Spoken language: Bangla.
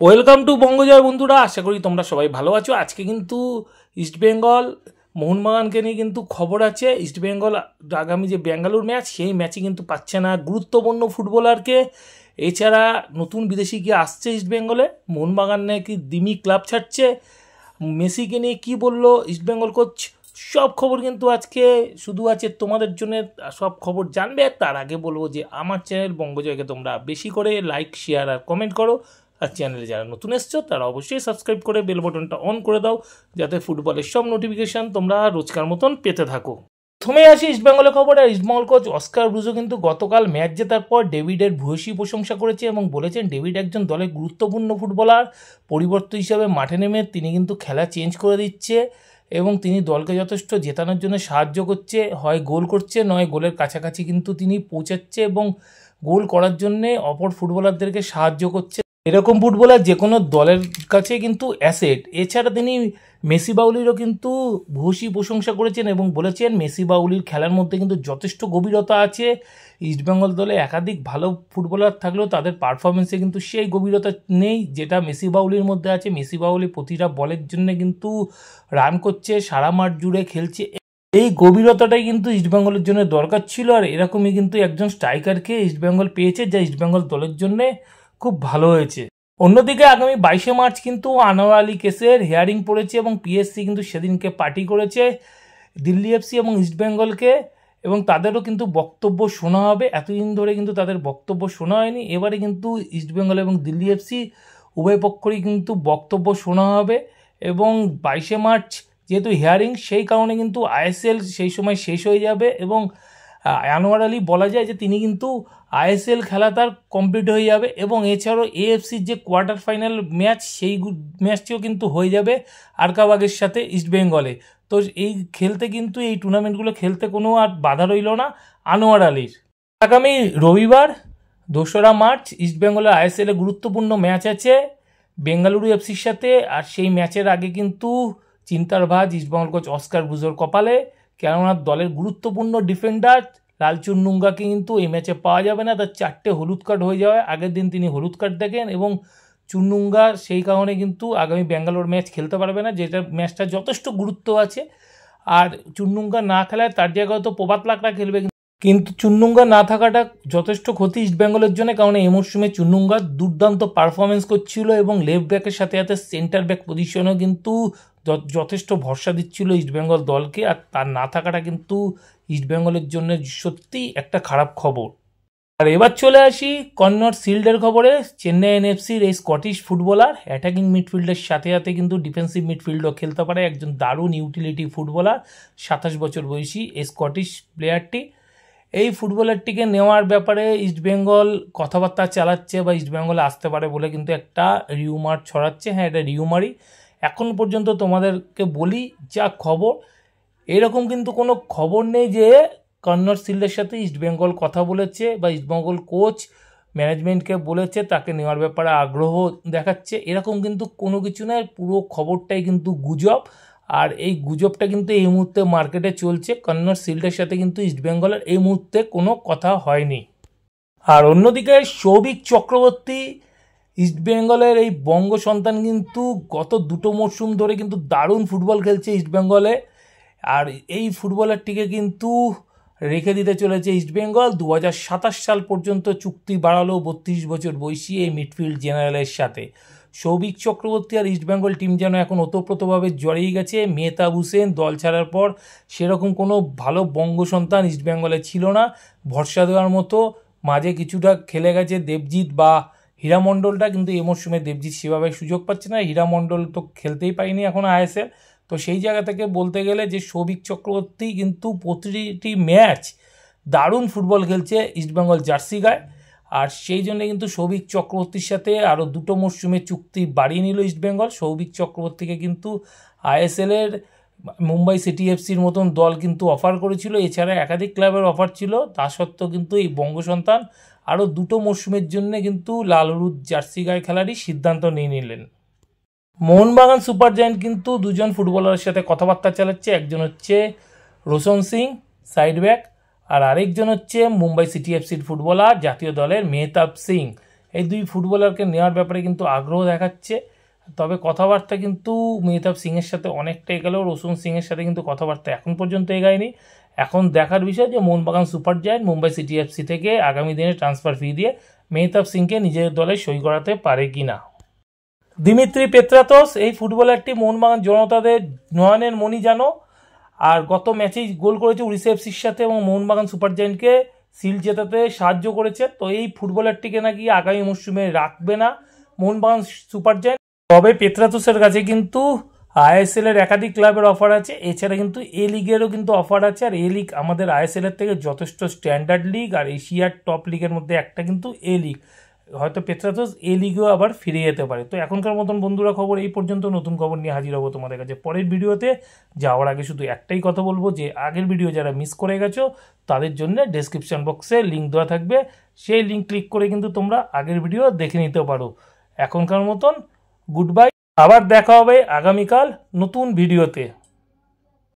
ওয়েলকাম টু বঙ্গজয় বন্ধুরা, আশা করি তোমরা সবাই ভালো আছো। আজকে কিন্তু ইস্টবেঙ্গল মোহনবাগানকে নিয়ে কিন্তু খবর আছে। ইস্টবেঙ্গল আগামী যে বেঙ্গালুর ম্যাচ, সেই ম্যাচে কিন্তু পাচ্ছে না গুরুত্বপূর্ণ ফুটবলারকে। এছাড়া নতুন বিদেশি কি আসছে ইস্টবেঙ্গলে, মোহনবাগান নাকি দিমি ক্লাব ছাড়ছে, মেসিকে নিয়ে কি বললো ইস্টবেঙ্গল কোচ, সব খবর কিন্তু আজকে শুধু আছে তোমাদের জন্য। সব খবর জানবে। তার আগে বলবো যে আমার চ্যানেল বঙ্গজয়কে তোমরা বেশি করে লাইক, শেয়ার আর কমেন্ট করো। আর চ্যানেলে যারা নতুন এসছো তারা অবশ্যই সাবস্ক্রাইব করে বেল বাটনটা অন করে দাও, যাতে ফুটবলের সব নোটিফিকেশান তোমরা রোজকার মতন পেতে থাকো। প্রথমে আসি ইস্টবেঙ্গলের খবর। আর ইস্টবেঙ্গল কোচ অস্কার ব্রুজো কিন্তু গতকাল ম্যাচ জেতার পর ডেভিডের ভূয়সী প্রশংসা করেছে এবং বলেছেন ডেভিড একজন দলের গুরুত্বপূর্ণ ফুটবলার। পরিবর্তন হিসাবে মাঠে নেমে তিনি কিন্তু খেলা চেঞ্জ করে দিচ্ছে এবং তিনি দলকে যথেষ্ট জেতানোর জন্য সাহায্য করছে। হয় গোল করছে, নয় গোলের কাছাকাছি কিন্তু তিনি পৌঁছাচ্ছে এবং গোল করার জন্যে অপর ফুটবলারদেরকে সাহায্য করছে। এরকম ফুটবলার যে কোনো দলের কাছে কিন্তু অ্যাসেট। এছাড়া তিনি মেসি বাউলিরও কিন্তু ভূয়সী প্রশংসা করেছেন এবং বলেছেন মেসি বাউলির খেলার মধ্যে কিন্তু যথেষ্ট গভীরতা আছে। ইস্টবেঙ্গল দলে একাধিক ভালো ফুটবলার থাকলেও তাদের পারফরমেন্সে কিন্তু সেই গভীরতা নেই যেটা মেসি বাউলির মধ্যে আছে। মেসি বাউলি প্রতিটা বলের জন্য কিন্তু রান করছে, সারা মাঠ জুড়ে খেলছে। এই গভীরতাটাই কিন্তু ইস্টবেঙ্গলের জন্য দরকার ছিল, আর এরকমই কিন্তু একজন স্ট্রাইকারকে ইস্টবেঙ্গল পেয়েছে, যা ইস্টবেঙ্গল দলের জন্য খুব ভালো হয়েছে। অন্যদিকে আগামী 22শে মার্চ কিন্তু আনোয়ার আলী কেসের হিয়ারিং পড়েছে এবং পিএসসি কিন্তু সেদিনকে পার্টি করেছে দিল্লি এফসি এবং ইস্টবেঙ্গলকে, এবং তাদেরও কিন্তু বক্তব্য শোনা হবে। এতদিন ধরে কিন্তু তাদের বক্তব্য শোনা হয়নি, এবারে কিন্তু ইস্টবেঙ্গল এবং দিল্লি এফসি উভয় পক্ষরই কিন্তু বক্তব্য শোনা হবে। এবং 22শে মার্চ যেহেতু হিয়ারিং, সেই কারণে কিন্তু আইএসএল সেই সময় শেষ হয়ে যাবে এবং আনোয়ার আলী বলা যায় যে তিনি কিন্তু আইএসএল খেলা তার কমপ্লিট হয়ে যাবে। এবং এছাড়াও এএফসির যে কোয়ার্টার ফাইনাল ম্যাচ, সেই ম্যাচটিও কিন্তু হয়ে যাবে আরকাবাগের সাথে ইস্টবেঙ্গলে। তো এই খেলতে কিন্তু এই টুর্নামেন্টগুলো খেলতে কোনো আর বাধা রইল না আনোয়ার আলীর। আগামী রবিবার 2রা মার্চ ইস্টবেঙ্গলের আইএসএলে গুরুত্বপূর্ণ ম্যাচ আছে বেঙ্গালুরু এফসির সাথে। আর সেই ম্যাচের আগে কিন্তু চিন্তার ভাঁজ ইস্টবেঙ্গল কোচ অস্কার ব্রুজোর কপালে, কেননা দলের গুরুত্বপূর্ণ ডিফেন্ডার লালচুন্নুঙ্গাকে কিন্তু এই ম্যাচে পাওয়া যাবে না। তার 4টে হলুদ কার্ড হয়ে যাওয়ায় আগের দিন তিনি হলুদ কার্ড দেখেন এবং চুন্নুঙ্গা সেই কারণে কিন্তু আগামী ব্যাঙ্গালোর ম্যাচ খেলতে পারবে না, যেটা ম্যাচটা যথেষ্ট গুরুত্ব আছে। আর চুন্নুঙ্গা না খেলায় তার জায়গায় তো প্রভাত লাকড়া খেলবে, কিন্তু চুন্নুঙ্গা না থাকাটা যথেষ্ট ক্ষতি ইস্টবেঙ্গলের জন্য, কারণ এই মরশুমে চুন্নুঙ্গা দুর্দান্ত পারফরমেন্স করছিল এবং লেফট ব্যাকের সাথে সাথে সেন্টার ব্যাক পজিশনেও কিন্তু যথেষ্ট ভরসা দিচ্ছিল ইস্টবেঙ্গল দলকে। আর তার না থাকাটা কিন্তু ইস্টবেঙ্গলের জন্য সত্যিই একটা খারাপ খবর। আর এবার চলে আসি কন্নড় শিল্ডের খবরে। চেন্নাই এনএফসির এই স্কটিশ ফুটবলার অ্যাটাকিং মিডফিল্ডের সাথে সাথে কিন্তু ডিফেন্সিভ মিডফিল্ডও খেলতে পারে, একজন দারুণ ইউটিলিটি ফুটবলার, 27 বছর বয়সী এই স্কটিশ প্লেয়ারটি। এই ফুটবলারটিকে নেওয়ার ব্যাপারে ইস্টবেঙ্গল কথাবার্তা চালাচ্ছে বা ইস্টবেঙ্গলে আসতে পারে বলে কিন্তু একটা রিউমার ছড়াচ্ছে। হ্যাঁ, এটা রিউমারই। এখন পর্যন্ত তোমাদেরকে বলি যা খবর, এরকম কিন্তু কোনো খবর নেই যে কন্নড় শিল্ডের সাথে ইস্টবেঙ্গল কথা বলেছে বা ইস্টবেঙ্গল কোচ ম্যানেজমেন্টকে বলেছে তাকে নেওয়ার ব্যাপারে আগ্রহ দেখাচ্ছে, এরকম কিন্তু কোনো কিছু নয়। পুরো খবরটাই কিন্তু গুজব। আর এই গুজবটা কিন্তু এই মুহূর্তে মার্কেটে চলছে। কন্নড় শিল্ডের সাথে কিন্তু ইস্টবেঙ্গলের এই মুহূর্তে কোনো কথা হয়নি। আর অন্যদিকে সৌভিক চক্রবর্তী, ইস্টবেঙ্গলের এই বঙ্গ সন্তান, কিন্তু গত 2টো মরশুম ধরে কিন্তু দারুণ ফুটবল খেলছে ইস্টবেঙ্গলে। আর এই ফুটবলারটিকে কিন্তু রেখে দিতে চলেছে ইস্টবেঙ্গল। 2027 সাল পর্যন্ত চুক্তি বাড়ালো 32 বছর বয়সী এই মিডফিল্ড জেনারেলের সাথে। সৌভিক চক্রবর্তী আর ইস্টবেঙ্গল টিম যেন এখন ওতপ্রোতভাবে জড়িয়ে গেছে। মেহতাব হোসেন দল ছাড়ার পর সেরকম কোনো ভালো বঙ্গ সন্তান ইস্টবেঙ্গলে ছিল না ভরসা দেওয়ার মতো। মাঝে কিছুটা খেলে গেছে দেবজিৎ বা হীরামণ্ডলটা, কিন্তু এই মরশুমে দেবজিৎ সেভাবে সুযোগ পাচ্ছে না। হীরামণ্ডল তো খেলতেই পায়নি এখন আইএসএল। তো সেই জায়গা থেকে বলতে গেলে যে সৌভিক চক্রবর্তী কিন্তু প্রতিটি ম্যাচ দারুণ ফুটবল খেলছে ইস্টবেঙ্গল জার্সি গায়ে। আর সেই জন্য কিন্তু সৌভিক চক্রবর্তীর সাথে আরও 2টো মরশুমে চুক্তি বাড়িয়ে নিল ইস্টবেঙ্গল। সৌভিক চক্রবর্তীকে কিন্তু আইএসএলের মুম্বাই সিটি এফসির মতন দল কিন্তু অফার করেছিল, এছাড়া একাধিক ক্লাবের অফার ছিল। তা সত্ত্বেও কিন্তু এই বঙ্গ সন্তান আরও 2টো মরশুমের জন্য কিন্তু লাল হলুদ জার্সি গায়ে খেলারই সিদ্ধান্ত নিয়ে নিলেন। মোহনবাগান সুপার জায়ান্ট কিন্তু 2জন ফুটবলারের সাথে কথাবার্তা চালাচ্ছে। একজন হচ্ছে রোশন সিং সাইড ব্যাক, আর আরেকজন হচ্ছে মুম্বাই সিটি এফসির ফুটবলার জাতীয় দলের মেহতাব সিং। এই দুই ফুটবলারকে নেওয়ার ব্যাপারে কিন্তু আগ্রহ দেখাচ্ছে। তবে কথাবার্তা কিন্তু মেহতাব সিংয়ের সাথে অনেকটা এগোলেও রোশন সিংয়ের সাথে কিন্তু কথাবার্তা এখন পর্যন্ত এগায়নি। এখন দেখার বিষয় যে Mohun Bagan super giant Mumbai city FC থেকে আগামী দিনে ট্রান্সফার ফি দিয়ে মেহতাব সিংকে নিজের দলে সই করাতে পারে কিনা। দিমিত্রি পেত্রাতস এই ফুটবলারটি মোহনবাগান জনতাদের নয়নের মণি জানো, আর গত ম্যাচেই গোল করেছে উড়িষ্যা এফসির সাথে এবং মোহনবাগান সুপার জায়ান্টকে সিল জেতাতে সাহায্য করেছে। তো এই ফুটবলারটিকে নাকি আগামী মরশুমে রাখবে না মোহনবাগান সুপার জায়ান্ট। তবে পেত্রাতসের কাছে কিন্তু আইএসএল এর একাধিক ক্লাবের অফার আছে, এছাড়া কিন্তু এ লিগেরও কিন্তু অফার আছে। আর এ লিগ আমাদের আইএসএল এর থেকে যথেষ্ট স্ট্যান্ডার্ড লিগ, আর এশিয়ার টপ লিগের মধ্যে একটা কিন্তু এ লিগ। হয়তো পেত্রাতস এ লিগেও আবার ফিরে যেতে পারে। তো এখনকার মতন বন্ধুরা খবর এই পর্যন্ত। নতুন খবর নিয়ে হাজির হবো তোমাদের কাছে পরের ভিডিওতে। যাওয়ার আগে শুধু একটাই কথা বলবো যে আগের ভিডিও যারা মিস করে গেছো তাদের জন্য ডেসক্রিপশন বক্সে লিঙ্ক দেওয়া থাকবে, সেই লিঙ্ক ক্লিক করে কিন্তু তোমরা আগের ভিডিও দেখে নিতে পারো। এখনকার মতন গুড বাই, আবার দেখা হবে আগামীকাল নতুন ভিডিওতে।